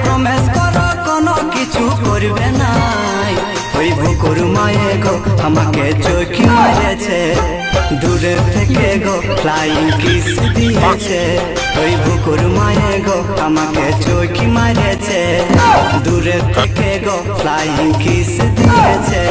Promise করো কোনো কিছু করবে না। ওই বুকুর মায়ে গো আমাকে চোখি মারেছে, দূরে থেকে গো ফ্লাইং কিস দিয়েছে। ওই বুকুর মায়ে গো আমাকে চোখি মারেছে, দূরে থেকে গো ফ্লাইং কিস দিয়েছে।